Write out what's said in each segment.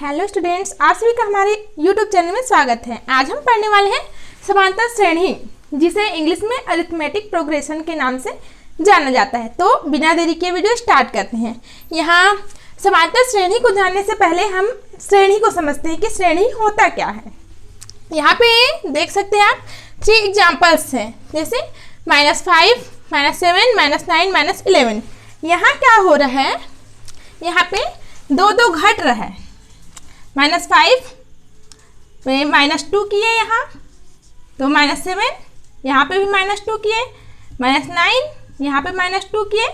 Hello students, आप सभी का हमारे यूट्यूब चैनल में स्वागत है। आज हम पढ़ने वाले हैं समांतर श्रेणी, जिसे इंग्लिश में अरिथमेटिक प्रोग्रेशन के नाम से जाना जाता है। तो बिना देरी के वीडियो स्टार्ट करते हैं। यहाँ समांतर श्रेणी को जानने से पहले हम श्रेणी को समझते हैं कि श्रेणी होता क्या है। यहाँ पे देख सकते हैं आप 3 एग्जाम्पल्स हैं, जैसे -5, -7, -9, -11। यहाँ क्या हो रहा है, यहाँ पे दो घट रहा है। -5 में -2 किए यहाँ, तो -7 यहाँ पे भी -2 किए, -9 यहाँ पे -2 किए,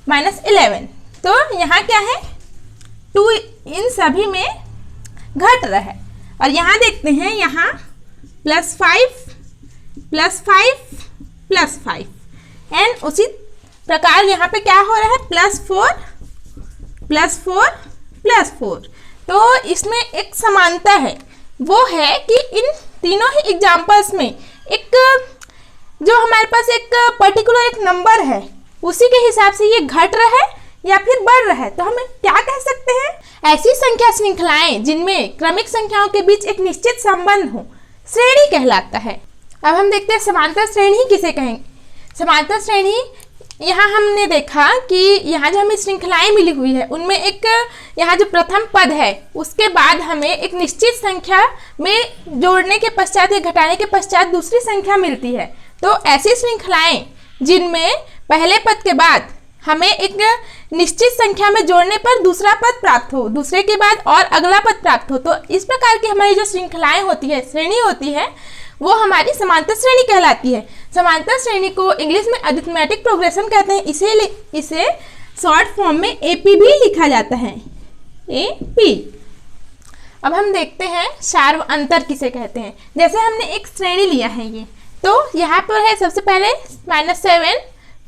-11। तो यहाँ क्या है, 2 इन सभी में घट रहा है। और यहाँ देखते हैं, यहाँ +5 +5 +5 एंड उसी प्रकार यहाँ पे क्या हो रहा है, +4 +4 +4। तो इसमें एक समानता है, वो है कि इन तीनों ही एग्जाम्पल्स में एक जो हमारे पास एक पर्टिकुलर एक नंबर है, उसी के हिसाब से ये घट रहा है या फिर बढ़ रहा है। तो हम क्या कह सकते हैं, ऐसी संख्या श्रृंखलाएं जिनमें क्रमिक संख्याओं के बीच एक निश्चित संबंध हो, श्रेणी कहलाता है। अब हम देखते हैं समांतर श्रेणी किसे कहेंगे। समांतर श्रेणी, यहाँ हमने देखा कि यहाँ जो हमें श्रृंखलाएं मिली हुई है, उनमें एक यहाँ जो प्रथम पद है, उसके बाद हमें एक निश्चित संख्या में जोड़ने के पश्चात या घटाने के पश्चात दूसरी संख्या मिलती है। तो ऐसी श्रृंखलाएं जिनमें पहले पद के बाद हमें एक निश्चित संख्या में जोड़ने पर दूसरा पद प्राप्त हो, दूसरे के बाद और अगला पद प्राप्त हो, तो इस प्रकार की हमारी जो श्रृंखलाएं होती है, श्रेणी होती है, वो हमारी समांतर श्रेणी कहलाती है। समांतर श्रेणी को इंग्लिश में अरिथमेटिक प्रोग्रेशन कहते हैं। इसे शॉर्ट फॉर्म में एपी भी लिखा जाता है, एपी। अब हम देखते हैं सार्व अंतर किसे कहते हैं। जैसे हमने एक श्रेणी लिया है ये, तो यहाँ पर है सबसे पहले -7,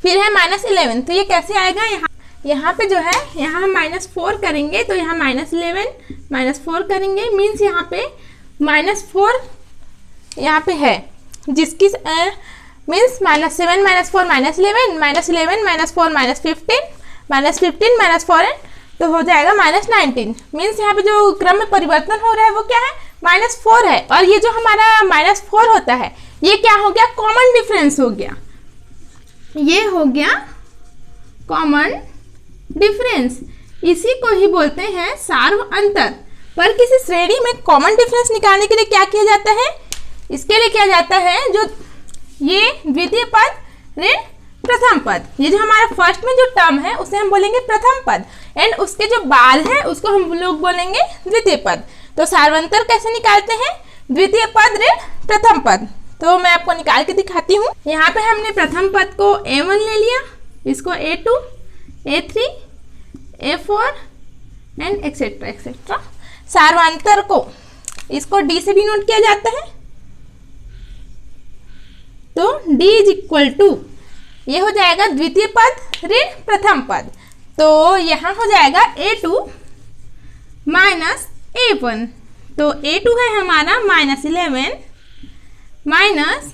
फिर है -11। तो ये कैसे आएगा, यहाँ पे जो है, यहाँ हम -4 करेंगे, तो यहाँ -11 -4 करेंगे, मीन्स यहाँ पे -4 यहाँ पे है, जिसकी मीन्स -7 -4 -11 -11 -4 -15 -4 तो हो जाएगा -19। मीन्स यहाँ पे जो क्रम में परिवर्तन हो रहा है वो क्या है, -4 है। और ये जो हमारा -4 होता है, ये क्या हो गया, कॉमन डिफरेंस हो गया। ये हो गया कॉमन डिफरेंस, इसी को ही बोलते हैं सार्व अंतर। पर किसी श्रेणी में कॉमन डिफरेंस निकालने के लिए क्या किया जाता है, इसके लिए किया जाता है, जो ये द्वितीय पद ऋण प्रथम पद, ये जो हमारा फर्स्ट में जो टर्म है उसे हम बोलेंगे प्रथम पद, एंड उसके जो बाद है उसको हम लोग बोलेंगे द्वितीय पद। तो सार्वंतर कैसे निकालते हैं, द्वितीय पद ऋण प्रथम पद। तो मैं आपको निकाल के दिखाती हूँ। यहाँ पे हमने प्रथम पद को A1 ले लिया, इसको A2, A3, A4 and etcetera etcetera. सार्वंतर को इसको D से डिनोट किया जाता है, तो D = ये हो जाएगा द्वितीय पद ऋण प्रथम पद। तो यहाँ हो जाएगा A2 - A1। तो A2 है हमारा -11 माइनस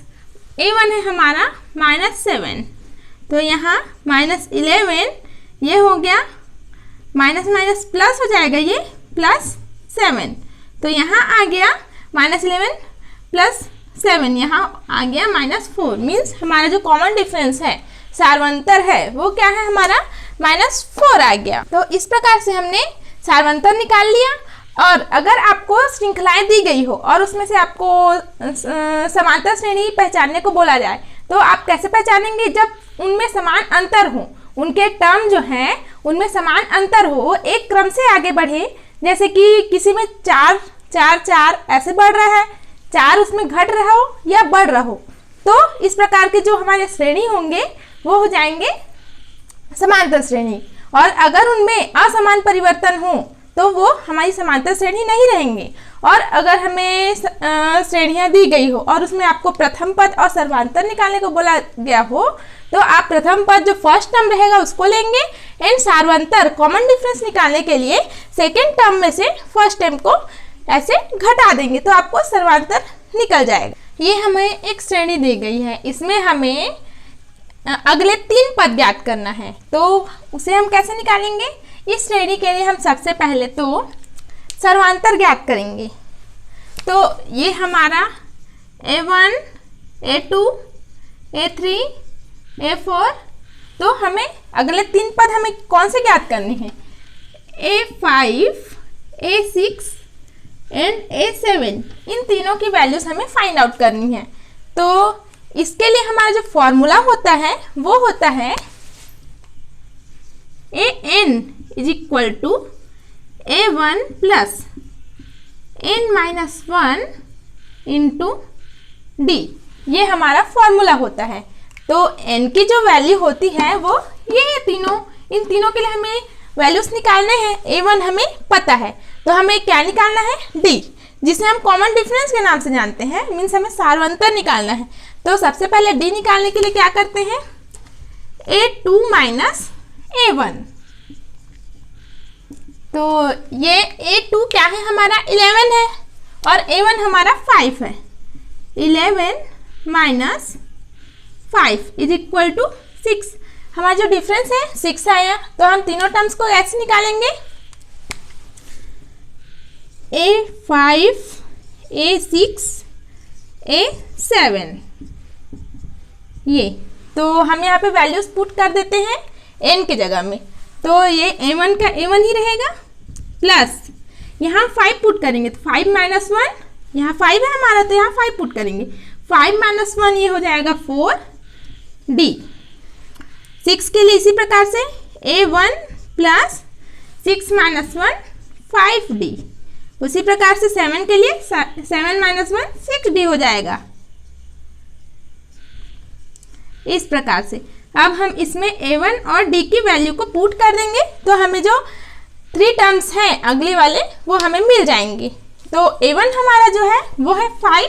A1 है हमारा -7। तो यहाँ -11 ये हो गया, माइनस माइनस प्लस हो जाएगा, ये +7। तो यहाँ आ गया -11 +7, यहाँ आ गया -4। मीन्स हमारा जो कॉमन डिफरेंस है, सार्वंतर है, वो क्या है हमारा -4 आ गया। तो इस प्रकार से हमने सार्वंतर निकाल लिया। और अगर आपको श्रृंखलाएं दी गई हो और उसमें से आपको समांतर श्रेणी पहचानने को बोला जाए, तो आप कैसे पहचानेंगे, जब उनमें समान अंतर हो, उनके टर्म जो हैं उनमें समान अंतर हो, एक क्रम से आगे बढ़े। जैसे कि किसी में 4 4 4 ऐसे बढ़ रहा है, 4 उसमें घट रहा हो या बढ़ रहा हो, तो इस प्रकार के जो हमारे श्रेणी होंगे वो हो जाएंगे समांतर श्रेणी। और अगर उनमें असमान परिवर्तन हो तो वो हमारी समांतर श्रेणी नहीं रहेंगे। और अगर हमें श्रेणियां दी गई हो और उसमें आपको प्रथम पद और सर्वांतर निकालने को बोला गया हो, तो आप प्रथम पद जो फर्स्ट टर्म रहेगा उसको लेंगे, एंड सार्वंतर कॉमन डिफरेंस निकालने के लिए सेकेंड टर्म में से फर्स्ट टर्म को ऐसे घटा देंगे, तो आपको सर्वांतर निकल जाएगा। ये हमें एक श्रेणी दी गई है, इसमें हमें अगले 3 पद ज्ञात करना है, तो उसे हम कैसे निकालेंगे। इस श्रेणी के लिए हम सबसे पहले तो सर्वांतर ज्ञात करेंगे। तो ये हमारा A1, A2, A3, A4, तो हमें अगले 3 पद हमें कौन से ज्ञात करने हैं? A5, A6 एंड A7, इन तीनों की वैल्यूज हमें फाइंड आउट करनी है। तो इसके लिए हमारा जो फॉर्मूला होता है वो होता है AN is equal to A1 plus N-1 into D, ये हमारा फॉर्मूला होता है। तो n की जो वैल्यू होती है वो ये है तीनों, इन तीनों के लिए हमें वैल्यूज निकालने हैं। A1 हमें पता है, तो हमें क्या निकालना है? D, जिसे हम कॉमन डिफरेंस के नाम से जानते हैं, मीन्स हमें सार्वंतर निकालना है। तो सबसे पहले D निकालने के लिए क्या करते हैं? A2 माइनस A1, तो ये A2 क्या है? हमारा 11 है और A1 हमारा 5 है। 11 माइनस 5 इज इक्वल टू 6। हमारा जो डिफरेंस है 6 आया, तो हम तीनों टर्म्स को ऐसे निकालेंगे, A5, A6, A7, ये तो हम यहाँ पे वैल्यूज पुट कर देते हैं n की जगह में। तो ये A1 का A1 ही रहेगा, प्लस यहाँ 5 पुट करेंगे, तो 5 माइनस 1, यहाँ 5 है हमारा, तो यहाँ 5 पुट करेंगे, 5 माइनस 1 ये हो जाएगा 4D। 6 के लिए इसी प्रकार से A1 प्लस 6 माइनस 1 5D। उसी प्रकार से 7 के लिए 7 माइनस 1 6D हो जाएगा। इस प्रकार से अब हम इसमें A1 और D की वैल्यू को पुट कर देंगे, तो हमें जो 3 टर्म्स हैं अगले वाले वो हमें मिल जाएंगे। तो A1 हमारा जो है वो है 5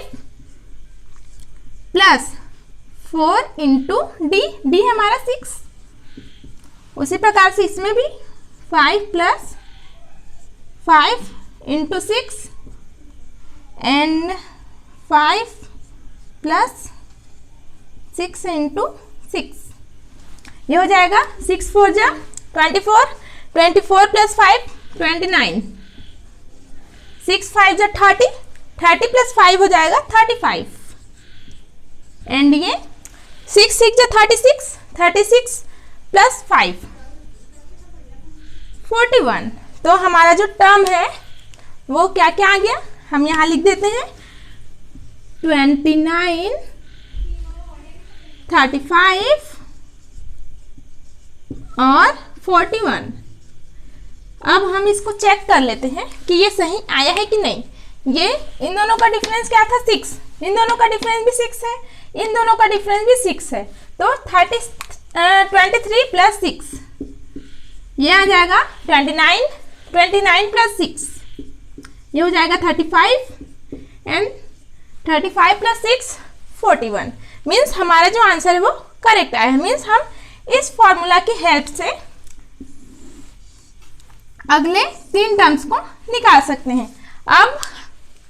प्लस 4 इंटू D हमारा 6। उसी प्रकार से इसमें भी 5 plus 5 into 6 and 5 plus 6 into 6, ये हो जाएगा 6 4 जा 24, 24 प्लस 5 29, 6 5 जा 30, 30 प्लस 5 हो जाएगा 35, एंड ये 6 6 जा 36, 36 प्लस 5 41। तो हमारा जो टर्म है वो क्या क्या आ गया? हम यहाँ लिख देते हैं 29, 35 और 41। अब हम इसको चेक कर लेते हैं कि ये सही आया है कि नहीं। ये इन दोनों का डिफरेंस क्या था? 6, इन दोनों का डिफरेंस भी 6 है, इन दोनों का डिफरेंस भी 6 है, तो 23 प्लस 6 ये आ जाएगा 29, 29 प्लस 6 ये हो जाएगा 35 एंड 35 प्लस 6 41। मीन्स हमारा जो आंसर है वो करेक्ट आया है। मीन्स हम इस फॉर्मूला की हेल्प से अगले 3 टर्म्स को निकाल सकते हैं। अब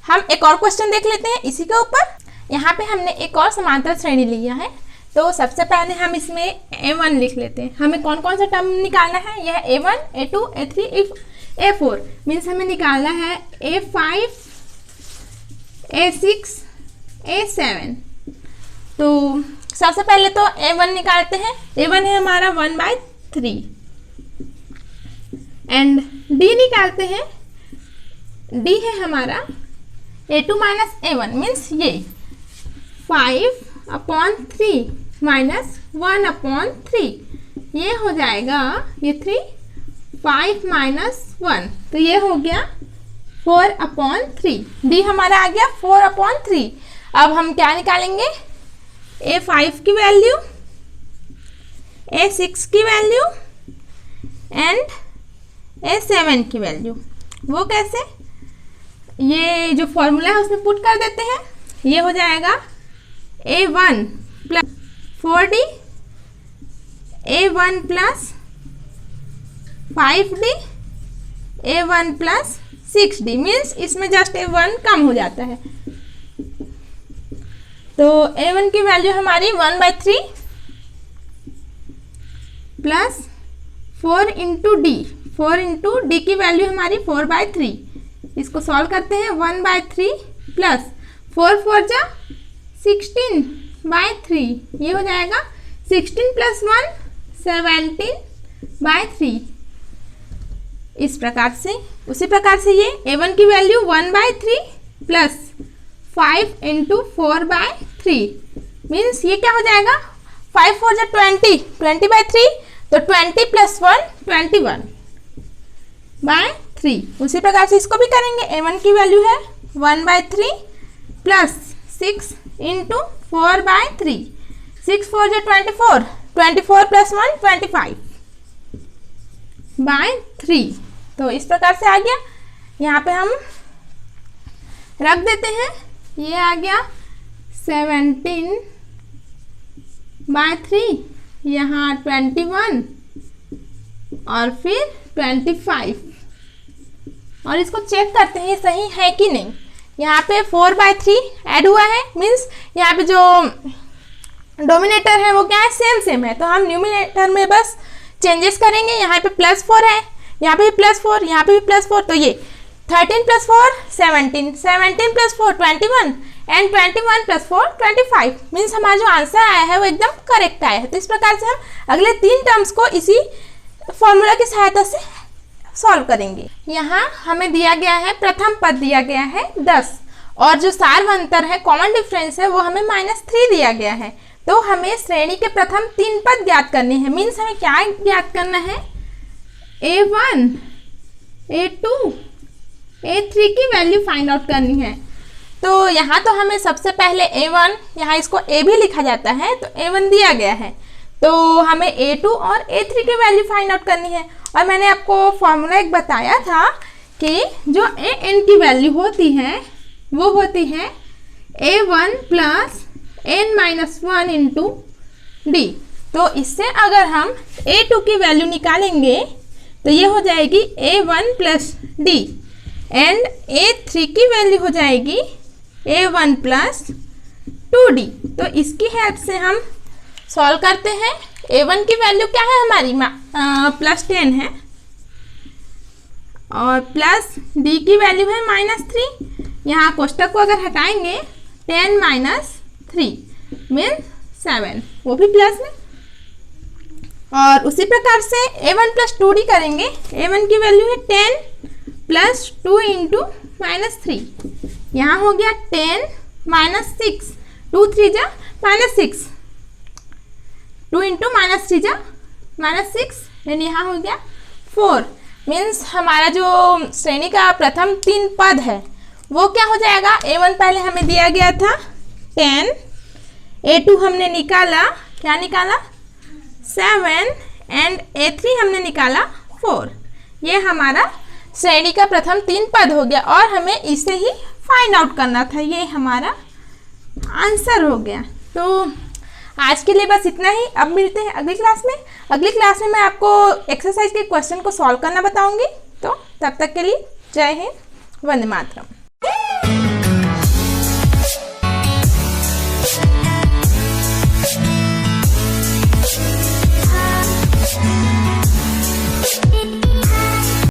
हम एक और क्वेश्चन देख लेते हैं इसी के ऊपर। यहाँ पे हमने एक और समांतर श्रेणी लिया है, तो सबसे पहले हम इसमें A1 लिख लेते हैं। हमें कौन कौन सा टर्म निकालना है? यह A1, A2, A3, A4। Means हमें निकालना है A5, A6, A7। तो सबसे पहले तो A1 निकालते हैं। A1 है हमारा 1/3 एंड D निकालते हैं। D है हमारा A2 माइनस A1, मीन्स ये 5/3 माइनस 1/3, ये हो जाएगा ये 3, 5 माइनस 1, तो ये हो गया 4/3। D हमारा आ गया 4/3। अब हम क्या निकालेंगे? A5 की वैल्यू, A6 की वैल्यू एंड A7 की वैल्यू। वो कैसे? ये जो फॉर्मूला है उसमें पुट कर देते हैं। ये हो जाएगा A1 plus 4D, A1 plus 5D, A1 plus 6D। Means इसमें जस्ट A1 कम हो जाता है। तो A1 की वैल्यू हमारी 1/3 plus 4 into D, 4 into D की वैल्यू हमारी 4/3 इसको सॉल्व करते हैं। 1/3 प्लस 4 4 जा 16/3, ये हो जाएगा 16 + 1 17/3। इस प्रकार से उसी प्रकार से ये a1 की वैल्यू 1/3 प्लस 5 × 4/3 मीन्स ये क्या हो जाएगा 5 4 जा 20, 20/3, तो 20 + 1 21/3। उसी प्रकार से इसको भी करेंगे। a1 की वैल्यू है 1/3 प्लस 6 × 4/3, 6 4 जा 24, 24 + 1 25/3। तो इस प्रकार से आ गया। यहाँ पे हम रख देते हैं, ये आ गया 17/3, यहाँ 21 और फिर 25। और इसको चेक करते हैं ये सही है कि नहीं। यहाँ पे 4/3 ऐड हुआ है, मीन्स यहाँ पे जो डोमिनेटर है वो क्या है, सेम है। तो हम न्यूमिनेटर में बस चेंजेस करेंगे। यहाँ पे +4 है, यहाँ पे भी +4, यहाँ पे भी +4, तो ये 13 + 4 17, 17 + 4 21 एंड 21 + 4 25 मीन्स हमारा जो आंसर आया है वो एकदम करेक्ट आया है। तो इस प्रकार से हम अगले 3 टर्म्स को इसी फॉर्मूला की सहायता से सॉल्व करेंगे। यहाँ हमें दिया गया है, प्रथम पद दिया गया है 10 और जो सार्वंतर है, कॉमन डिफरेंस है, वो हमें -3 दिया गया है। तो हमें श्रेणी के प्रथम 3 पद ज्ञात करने हैं। मीन्स हमें क्या ज्ञात करना है, a1, a2, a3 की वैल्यू फाइंड आउट करनी है। तो यहाँ तो हमें सबसे पहले a1, यहाँ इसको a भी लिखा जाता है, तो a1 दिया गया है, तो हमें a2 और a3 की वैल्यू फाइंड आउट करनी है। और मैंने आपको फॉर्मूला एक बताया था कि जो an की वैल्यू होती है वो होती है a1 + n - 1 × d। तो इससे अगर हम a2 की वैल्यू निकालेंगे तो ये हो जाएगी a1 + d एंड a3 की वैल्यू हो जाएगी a1 + 2d। तो इसकी हेल्प से हम सॉल्व करते हैं। a1 की वैल्यू क्या है हमारी, +10 है और प्लस d की वैल्यू है -3। यहाँ कोष्टक को अगर हटाएंगे 10 - 3 मीन्स 7, वो भी प्लस में। और उसी प्रकार से a1 + 2d करेंगे। a1 की वैल्यू है 10 + 2 × -3, यहाँ हो गया 10 - 6, 2 3 जा -6, 2 × -3 जा -6 एंड यहाँ हो गया 4 मीन्स हमारा जो श्रेणी का प्रथम 3 पद है वो क्या हो जाएगा। a1 पहले हमें दिया गया था 10, a2 हमने निकाला, क्या निकाला 7 एंड a3 हमने निकाला 4। ये हमारा श्रेणी का प्रथम 3 पद हो गया और हमें इसे ही फाइंड आउट करना था, ये हमारा आंसर हो गया। तो आज के लिए बस इतना ही। अब मिलते हैं अगली क्लास में। अगली क्लास में मैं आपको एक्सरसाइज के क्वेश्चन को सॉल्व करना बताऊंगी। तो तब तक के लिए जय हिंद, वंदे मातरम।